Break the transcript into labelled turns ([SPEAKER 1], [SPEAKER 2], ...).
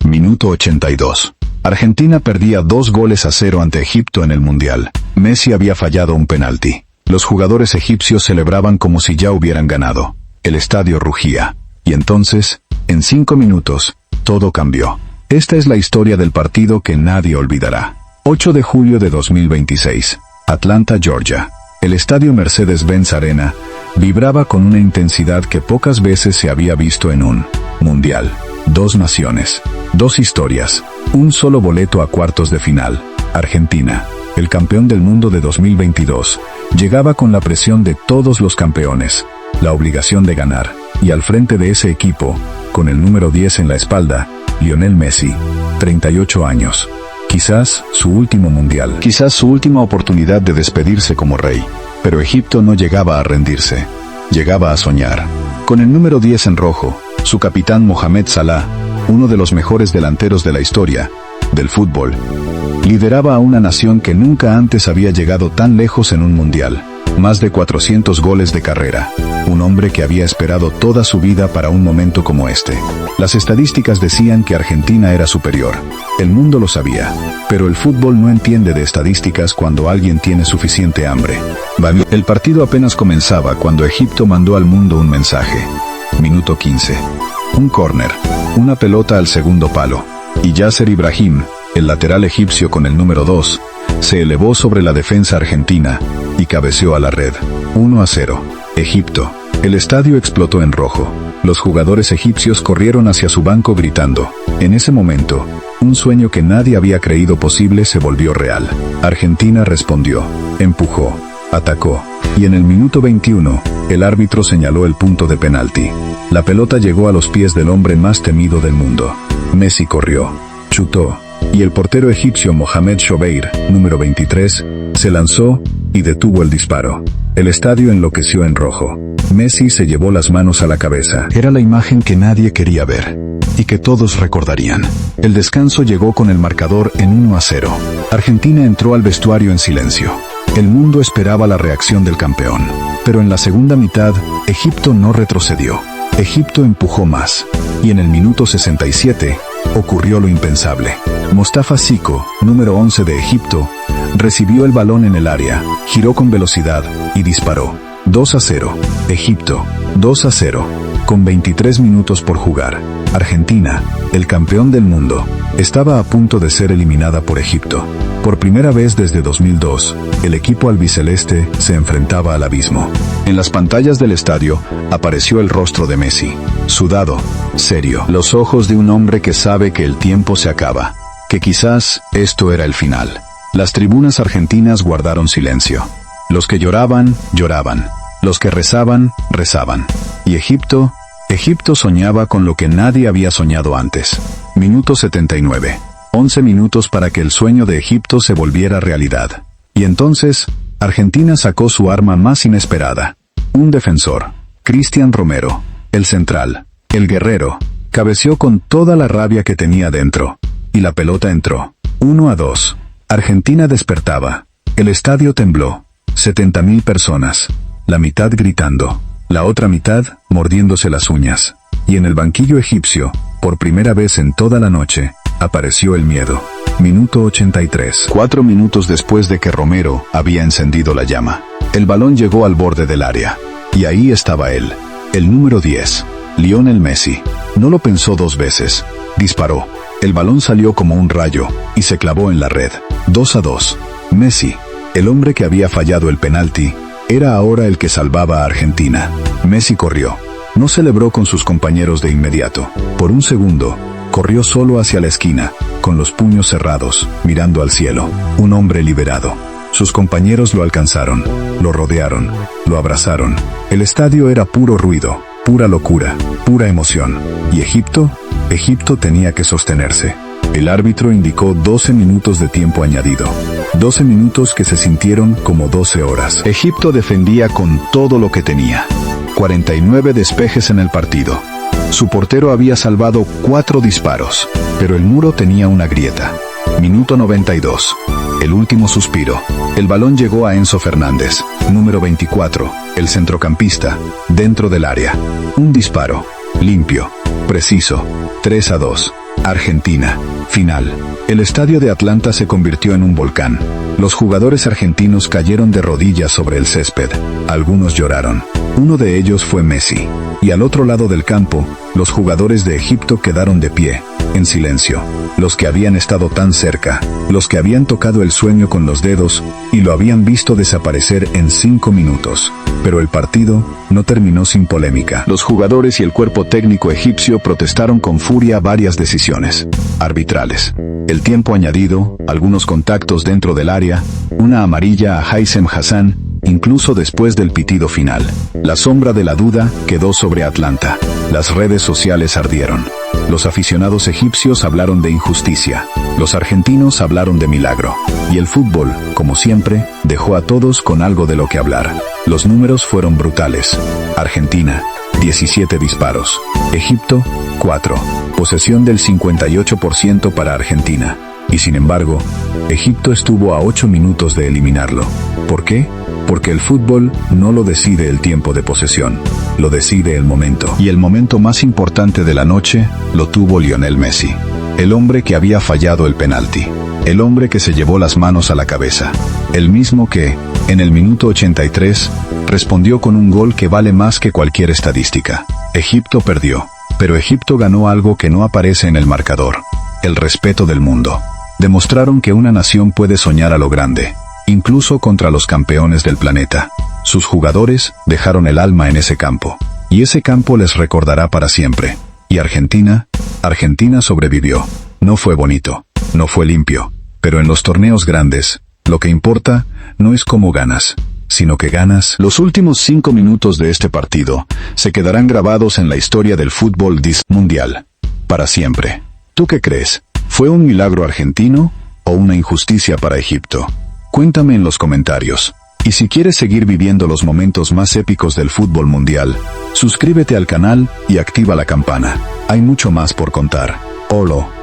[SPEAKER 1] Minuto 82. Argentina perdía 2-0 ante Egipto en el Mundial. Messi había fallado un penalti. Los jugadores egipcios celebraban como si ya hubieran ganado. El estadio rugía. Y entonces, en 5 minutos, todo cambió. Esta es la historia del partido que nadie olvidará. 8 de julio de 2026. Atlanta, Georgia. El estadio Mercedes-Benz Arena vibraba con una intensidad que pocas veces se había visto en un Mundial. 2 naciones, 2 historias, un solo boleto a cuartos de final. Argentina, el campeón del mundo de 2022, llegaba con la presión de todos los campeones, la obligación de ganar, y al frente de ese equipo, con el número 10 en la espalda, Lionel Messi, 38 años. Quizás su último mundial, quizás su última oportunidad de despedirse como rey. Pero Egipto no llegaba a rendirse, llegaba a soñar. Con el número 10 en rojo, su capitán Mohamed Salah, uno de los mejores delanteros de la historia del fútbol, lideraba a una nación que nunca antes había llegado tan lejos en un mundial. Más de 400 goles de carrera. Un hombre que había esperado toda su vida para un momento como este. Las estadísticas decían que Argentina era superior. El mundo lo sabía. Pero el fútbol no entiende de estadísticas cuando alguien tiene suficiente hambre. El partido apenas comenzaba cuando Egipto mandó al mundo un mensaje. Minuto 15. Un córner. Una pelota al segundo palo. Y Yasser Ibrahim, el lateral egipcio con el número 2, se elevó sobre la defensa argentina y cabeceó a la red. 1-0. Egipto. El estadio explotó en rojo. Los jugadores egipcios corrieron hacia su banco gritando. En ese momento, un sueño que nadie había creído posible se volvió real. Argentina respondió, empujó, atacó, y en el minuto 21, el árbitro señaló el punto de penalti. La pelota llegó a los pies del hombre más temido del mundo. Messi corrió, chutó, y el portero egipcio Mohamed Shobeir, número 23, se lanzó y detuvo el disparo. El estadio enloqueció en rojo. Messi se llevó las manos a la cabeza. Era la imagen que nadie quería ver y que todos recordarían. El descanso llegó con el marcador en 1-0. Argentina entró al vestuario en silencio. El mundo esperaba la reacción del campeón. Pero en la segunda mitad, Egipto no retrocedió. Egipto empujó más. Y en el minuto 67, ocurrió lo impensable. Mostafa Siko, número 11 de Egipto, recibió el balón en el área, giró con velocidad y disparó. 2-0. Egipto. 2-0. Con 23 minutos por jugar. Argentina, el campeón del mundo, estaba a punto de ser eliminada por Egipto. Por primera vez desde 2002, el equipo albiceleste se enfrentaba al abismo. En las pantallas del estadio apareció el rostro de Messi, sudado, serio, los ojos de un hombre que sabe que el tiempo se acaba, que quizás esto era el final. Las tribunas argentinas guardaron silencio. Los que lloraban, lloraban. Los que rezaban, rezaban. Y Egipto soñaba con lo que nadie había soñado antes. Minuto 79. 11 minutos para que el sueño de Egipto se volviera realidad. Y entonces, Argentina sacó su arma más inesperada. Un defensor, Cristian Romero, el central, el guerrero, cabeceó con toda la rabia que tenía dentro. Y la pelota entró. 1-2. Argentina despertaba. El estadio tembló. 70.000 personas. La mitad gritando. La otra mitad mordiéndose las uñas. Y en el banquillo egipcio, por primera vez en toda la noche, apareció el miedo. Minuto 83. 4 minutos después de que Romero había encendido la llama. El balón llegó al borde del área. Y ahí estaba él. El número 10. Lionel Messi. No lo pensó 2 veces. Disparó. El balón salió como un rayo, y se clavó en la red. 2-2. Messi, el hombre que había fallado el penalti, era ahora el que salvaba a Argentina. Messi corrió. No celebró con sus compañeros de inmediato. Por un segundo, corrió solo hacia la esquina, con los puños cerrados, mirando al cielo. Un hombre liberado. Sus compañeros lo alcanzaron, lo rodearon, lo abrazaron. El estadio era puro ruido, pura locura, pura emoción. ¿Y Egipto? Egipto tenía que sostenerse. El árbitro indicó 12 minutos de tiempo añadido. 12 minutos que se sintieron como 12 horas. Egipto defendía con todo lo que tenía. 49 despejes en el partido. Su portero había salvado 4 disparos, pero el muro tenía una grieta. Minuto 92. El último suspiro. El balón llegó a Enzo Fernández, número 24, el centrocampista, dentro del área. Un disparo, limpio, preciso. 3-2. Argentina. Final. El estadio de Atlanta se convirtió en un volcán. Los jugadores argentinos cayeron de rodillas sobre el césped. Algunos lloraron. Uno de ellos fue Messi. Y al otro lado del campo, los jugadores de Egipto quedaron de pie, en silencio. Los que habían estado tan cerca, los que habían tocado el sueño con los dedos, y lo habían visto desaparecer en 5 minutos. Pero el partido no terminó sin polémica. Los jugadores y el cuerpo técnico egipcio protestaron con furia varias decisiones arbitrales. El tiempo añadido, algunos contactos dentro del área, una amarilla a Haitham Hassan, incluso después del pitido final. La sombra de la duda quedó sobre Atlanta. Las redes sociales ardieron. Los aficionados egipcios hablaron de injusticia. Los argentinos hablaron de milagro. Y el fútbol, como siempre, dejó a todos con algo de lo que hablar. Los números fueron brutales. Argentina, 17 disparos. Egipto, 4. Posesión del 58% para Argentina. Y sin embargo, Egipto estuvo a 8 minutos de eliminarlo. ¿Por qué? Porque el fútbol no lo decide el tiempo de posesión, lo decide el momento. Y el momento más importante de la noche lo tuvo Lionel Messi. El hombre que había fallado el penalti. El hombre que se llevó las manos a la cabeza. El mismo que, en el minuto 83, respondió con un gol que vale más que cualquier estadística. Egipto perdió, pero Egipto ganó algo que no aparece en el marcador: el respeto del mundo. Demostraron que una nación puede soñar a lo grande, incluso contra los campeones del planeta. Sus jugadores dejaron el alma en ese campo, y ese campo les recordará para siempre. Y Argentina sobrevivió. No fue bonito, no fue limpio, pero en los torneos grandes, lo que importa no es cómo ganas, sino que ganas. Los últimos 5 minutos de este partido se quedarán grabados en la historia del fútbol mundial, para siempre. ¿Tú qué crees? ¿Fue un milagro argentino o una injusticia para Egipto? Cuéntame en los comentarios. Y si quieres seguir viviendo los momentos más épicos del fútbol mundial, suscríbete al canal y activa la campana. Hay mucho más por contar. Olo.